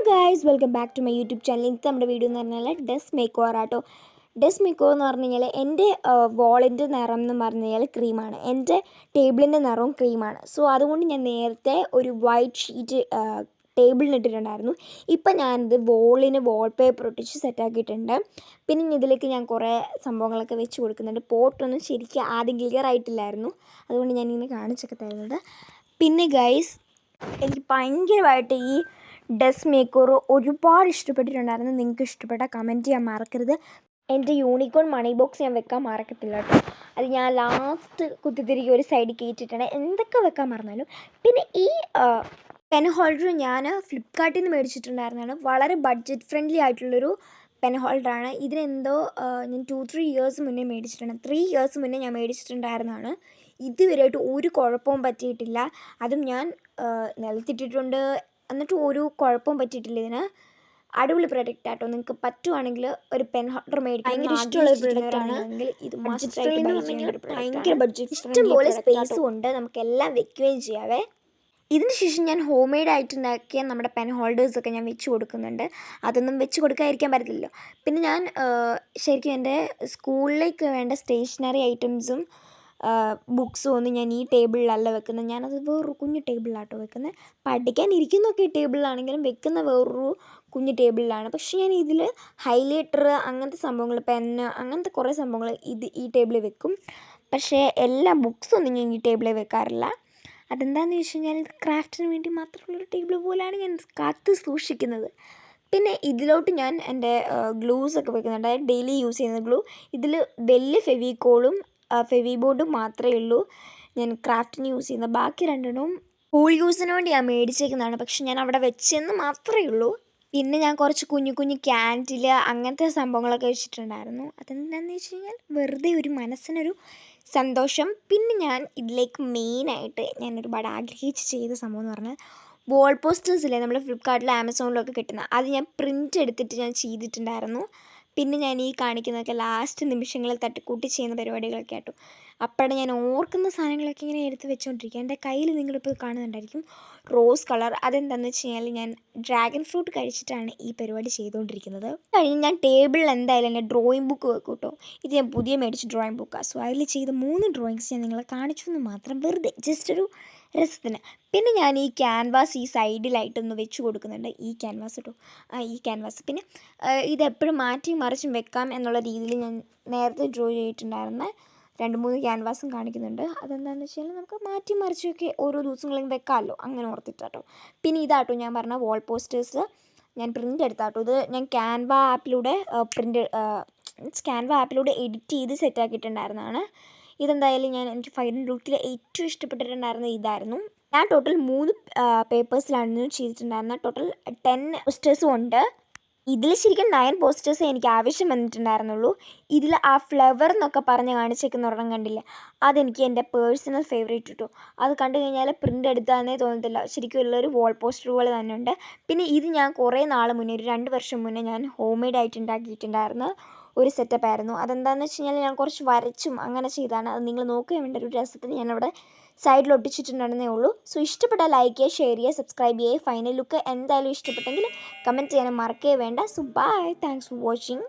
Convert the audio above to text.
Guys, welcome back to my YouTube channel. ഇന്നത്തെ നമ്മുടെ video എന്ന് പറഞ്ഞാൽ ഡ്രസ് മേക്ക് ഓവർ ആട്ടോ. ഡ്രസ് മേക്ക് ഓവർ എന്ന് പറഞ്ഞു കഴിഞ്ഞാൽ എൻ്റെ വാളിൻ്റെ നിറം എന്ന് പറഞ്ഞു കഴിഞ്ഞാൽ ക്രീമാണ്, എൻ്റെ ടേബിളിൻ്റെ നിറവും ക്രീമാണ്. സോ അതുകൊണ്ട് ഞാൻ നേരത്തെ ഒരു വൈറ്റ് ഷീറ്റ് ടേബിളിന് ഇട്ടിട്ടുണ്ടായിരുന്നു. ഇപ്പം ഞാനിത് വാളിന് വാൾപേപ്പർ ഒട്ടിച്ച് സെറ്റാക്കിയിട്ടുണ്ട്. പിന്നെ ഇതിലേക്ക് ഞാൻ കുറേ സംഭവങ്ങളൊക്കെ വെച്ച് കൊടുക്കുന്നുണ്ട്. പോട്ടൊന്നും ശരിക്കും ആദ്യം ക്ലിയർ ആയിട്ടില്ലായിരുന്നു, അതുകൊണ്ട് ഞാനിങ്ങനെ കാണിച്ചൊക്കെ തരുന്നത്. പിന്നെ ഗൈസ്, എനിക്ക് ഭയങ്കരമായിട്ട് ഈ ഡ്രസ് മേക്ക് ഓവർ ഒരുപാട് ഇഷ്ടപ്പെട്ടിട്ടുണ്ടായിരുന്നു. നിങ്ങൾക്ക് ഇഷ്ടപ്പെട്ടാൽ കമൻറ്റ് ചെയ്യാൻ മറക്കരുത്. എൻ്റെ യൂണിക്കോൺ മണി ബോക്സ് ഞാൻ വെക്കാൻ മറക്കത്തില്ല കേട്ടോ. അത് ഞാൻ ലാസ്റ്റ് കുത്തിത്തിരികെ ഒരു സൈഡിൽ കയറ്റിയിട്ടാണ് എന്തൊക്കെ വെക്കാൻ മറന്നാലും. പിന്നെ ഈ പെൻ ഹോൾഡർ ഞാൻ ഫ്ലിപ്കാർട്ടിൽ നിന്ന് മേടിച്ചിട്ടുണ്ടായിരുന്നതാണ്. വളരെ ബഡ്ജറ്റ് ഫ്രണ്ട്ലി ആയിട്ടുള്ളൊരു പെൻ ഹോൾഡറാണ്. ഇതിനെന്തോ ഞാൻ 2-3 ഇയേഴ്സ് മുന്നേ മേടിച്ചിട്ടുണ്ട്. 3 ഇയേഴ്സ് മുന്നേ ഞാൻ മേടിച്ചിട്ടുണ്ടായിരുന്നതാണ്. ഇതുവരെയായിട്ട് ഒരു കുഴപ്പവും പറ്റിയിട്ടില്ല. അതും ഞാൻ നിലത്തിട്ടിട്ടുണ്ട്, എന്നിട്ട് ഒരു കുഴപ്പവും പറ്റിയിട്ടില്ല. ഇതിന് അടിപൊളി പ്രൊഡക്റ്റ് ആട്ടോ. നിങ്ങൾക്ക് പറ്റുവാണെങ്കിൽ ഒരു പെൻ ഹോൾഡർ മേടിക്കാൻ ഭയങ്കര ഇഷ്ടമുള്ള ഒരു പ്രൊഡക്റ്റാണ്. ഇത് ഭയങ്കര ബഡ്ജറ്റ്, ഇഷ്ടംപോലെ സ്പേസും ഉണ്ട്, നമുക്കെല്ലാം വെക്കുകയും ചെയ്യാവേ. ഇതിന് ശേഷം ഞാൻ ഹോം മെയ്ഡ് ആയിട്ടുണ്ടാക്കിയ നമ്മുടെ പെൻ ഹോൾഡേഴ്സൊക്കെ ഞാൻ വെച്ച് കൊടുക്കുന്നുണ്ട്. അതൊന്നും വെച്ച് കൊടുക്കാതിരിക്കാൻ പറ്റില്ലല്ലോ. പിന്നെ ഞാൻ ശരിക്കും എൻ്റെ സ്കൂളിലേക്ക് വേണ്ട സ്റ്റേഷനറി ഐറ്റംസും ബുക്സും ഒന്നും ഞാൻ ഈ ടേബിളിലല്ല വെക്കുന്നത്. ഞാനത് വേറൊരു കുഞ്ഞു ടേബിളിലാട്ടോ വെക്കുന്നത്. പഠിക്കാനിരിക്കുന്നതൊക്കെ ഈ ടേബിളിലാണെങ്കിലും വെക്കുന്ന വേറൊരു കുഞ്ഞു ടേബിളിലാണ്. പക്ഷേ ഞാൻ ഇതിൽ ഹൈലൈറ്റർ, അങ്ങനത്തെ സംഭവങ്ങൾ, പെന്ന്, അങ്ങനത്തെ കുറേ സംഭവങ്ങൾ ഈ ടേബിളിൽ വെക്കും. പക്ഷേ എല്ലാ ബുക്സൊന്നും ഞാൻ ഈ ടേബിളിൽ വെക്കാറില്ല. അതെന്താണെന്ന് ചോദിച്ചു കഴിഞ്ഞാൽ ക്രാഫ്റ്റിന് വേണ്ടി മാത്രമുള്ളൊരു ടേബിൾ പോലെയാണ് ഞാൻ കാത്ത് സൂക്ഷിക്കുന്നത്. പിന്നെ ഇതിലോട്ട് ഞാൻ എൻ്റെ ഗ്ലൂസൊക്കെ വെക്കുന്നുണ്ട്, അതായത് ഡെയിലി യൂസ് ചെയ്യുന്ന ഗ്ലൂ. ഇതിൽ വലിയ ഫെവിക്കോളും ഫെവിബോർഡും മാത്രമേ ഉള്ളൂ ഞാൻ ക്രാഫ്റ്റിന് യൂസ് ചെയ്യുന്നത്. ബാക്കി രണ്ടെണ്ണവും സ്കൂൾ യൂസിന് വേണ്ടി ഞാൻ മേടിച്ചേക്കുന്നതാണ്, പക്ഷെ ഞാൻ അവിടെ വെച്ചെന്ന് മാത്രമേ ഉള്ളൂ. പിന്നെ ഞാൻ കുറച്ച് കുഞ്ഞു കുഞ്ഞു ക്യാൻഡിൽ, അങ്ങനത്തെ സംഭവങ്ങളൊക്കെ വെച്ചിട്ടുണ്ടായിരുന്നു. അതെന്താണെന്ന് വെച്ച് കഴിഞ്ഞാൽ വെറുതെ ഒരു മനസ്സിനൊരു സന്തോഷം. പിന്നെ ഞാൻ ഇതിലേക്ക് മെയിനായിട്ട് ഞാൻ ഒരുപാട് ആഗ്രഹിച്ച് ചെയ്ത സംഭവം എന്ന് പറഞ്ഞാൽ വാൾ പോസ്റ്റേഴ്സില്ലേ, നമ്മൾ ഫ്ലിപ്കാർട്ടിലും ആമസോണിലൊക്കെ കിട്ടുന്ന, അത് ഞാൻ പ്രിൻ്റ് എടുത്തിട്ട് ഞാൻ ചെയ്തിട്ടുണ്ടായിരുന്നു. പിന്നെ ഞാൻ ഈ കാണിക്കുന്നതൊക്കെ ലാസ്റ്റ് നിമിഷങ്ങളിൽ തട്ടിക്കൂട്ടി ചെയ്യുന്ന പരിപാടികളൊക്കെ ആട്ടോ. അപ്പോഴാണ് ഞാൻ ഓർക്കുന്ന സാധനങ്ങളൊക്കെ ഇങ്ങനെ എടുത്ത് വെച്ചുകൊണ്ടിരിക്കുക. എൻ്റെ കയ്യിൽ നിങ്ങളിപ്പോൾ കാണുന്നുണ്ടായിരിക്കും റോസ് കളർ. അതെന്താണെന്ന് വെച്ച് കഴിഞ്ഞാൽ ഞാൻ ഡ്രാഗൺ ഫ്രൂട്ട് കഴിച്ചിട്ടാണ് ഈ പരിപാടി ചെയ്തുകൊണ്ടിരിക്കുന്നത്. കഴിഞ്ഞ് ഞാൻ ടേബിളിൽ എന്തായാലും എൻ്റെ ഡ്രോയിങ് ബുക്ക് വെക്കും കേട്ടോ. ഇത് ഞാൻ പുതിയ മേടിച്ച ഡ്രോയിങ് ബുക്കാണ്. സോ അതിൽ ചെയ്ത 3 ഡ്രോയിങ്സ് ഞാൻ നിങ്ങളെ കാണിച്ചു എന്ന് മാത്രം, വെറുതെ ജസ്റ്റ് ഒരു രസത്തിന്. പിന്നെ ഞാൻ ഈ ക്യാൻവാസ് ഈ സൈഡിലായിട്ടൊന്ന് വെച്ച് കൊടുക്കുന്നുണ്ട്. ഈ ക്യാൻവാസ് കേട്ടോ, ഈ ക്യാൻവാസ്. പിന്നെ ഇതെപ്പോഴും മാറ്റി മറിച്ചും വെക്കാം എന്നുള്ള രീതിയിൽ ഞാൻ നേരത്തെ ഡ്രോ ചെയ്തിട്ടുണ്ടായിരുന്ന 2-3 ക്യാൻവാസും കാണിക്കുന്നുണ്ട്. അതെന്താണെന്ന് വെച്ച് കഴിഞ്ഞാൽ നമുക്ക് മാറ്റി മറിച്ചൊക്കെ ഓരോ ദിവസങ്ങളും വെക്കാമല്ലോ, അങ്ങനെ ഓർത്തിട്ടാട്ടോ. പിന്നെ ഇതാട്ടോ ഞാൻ പറഞ്ഞ വാൾ പോസ്റ്റേഴ്സ് ഞാൻ പ്രിൻ്റ് എടുത്താട്ടോ. ഇത് ഞാൻ ക്യാൻവ ആപ്പിലൂടെ എഡിറ്റ് ചെയ്ത് സെറ്റാക്കിയിട്ടുണ്ടായിരുന്നതാണ്. ഇതെന്തായാലും എനിക്ക് ഫൈനൽ ലുക്കിൽ ഏറ്റവും ഇഷ്ടപ്പെട്ടിട്ടുണ്ടായിരുന്നത് ഇതായിരുന്നു. ഞാൻ ടോട്ടൽ 3 പേപ്പേഴ്സിലാണ് ചെയ്തിട്ടുണ്ടായിരുന്നത്. ടോട്ടൽ 10 പോസ്റ്റേഴ്സും ഉണ്ട്. ഇതിൽ ശരിക്കും 9 പോസ്റ്റേഴ്സേ എനിക്ക് ആവശ്യം വന്നിട്ടുണ്ടായിരുന്നുള്ളൂ. ഇതിൽ ആ ഫ്ലവർ എന്നൊക്കെ പറഞ്ഞ് കാണിച്ചേക്കുന്ന ഒരെണ്ണം കണ്ടില്ലേ, അതെനിക്ക് എൻ്റെ പേഴ്സണൽ ഫേവറേറ്റ് കിട്ടും. അത് കണ്ടു കഴിഞ്ഞാൽ പ്രിൻ്റ് എടുത്താന്നേ തോന്നത്തില്ല, ശരിക്കും ഉള്ളൊരു വാൾ പോസ്റ്റർ പോലെ തന്നെ ഉണ്ട്. പിന്നെ ഇത് ഞാൻ കുറേ നാൾ മുന്നേ, ഒരു 2 വർഷം മുന്നേ ഞാൻ ഹോം മെയ്ഡ് ആയിട്ട് ഉണ്ടാക്കിയിട്ടുണ്ടായിരുന്ന ഒരു സെറ്റപ്പ് ആയിരുന്നു. അതെന്താണെന്ന് വെച്ച് കഴിഞ്ഞാൽ ഞാൻ കുറച്ച് വരച്ചും അങ്ങനെ ചെയ്താണ്. അത് നിങ്ങൾ നോക്കുകയും വേണ്ട, ഒരു രസത്തിന് ഞാനവിടെ സൈഡിൽ ഒട്ടിച്ചിട്ടുണ്ടെന്നേ ഉള്ളൂ. സോ ഇഷ്ടപ്പെട്ടാൽ ലൈക്ക് ചെയ്യുക, ഷെയർ ചെയ്യുക, സബ്സ്ക്രൈബ് ചെയ്യുക. ഫൈനൽ ലുക്ക് എന്തായാലും ഇഷ്ടപ്പെട്ടെങ്കിൽ കമൻറ്റ് ചെയ്യാനും മറക്കേ വേണ്ട. So bye, thanks for watching.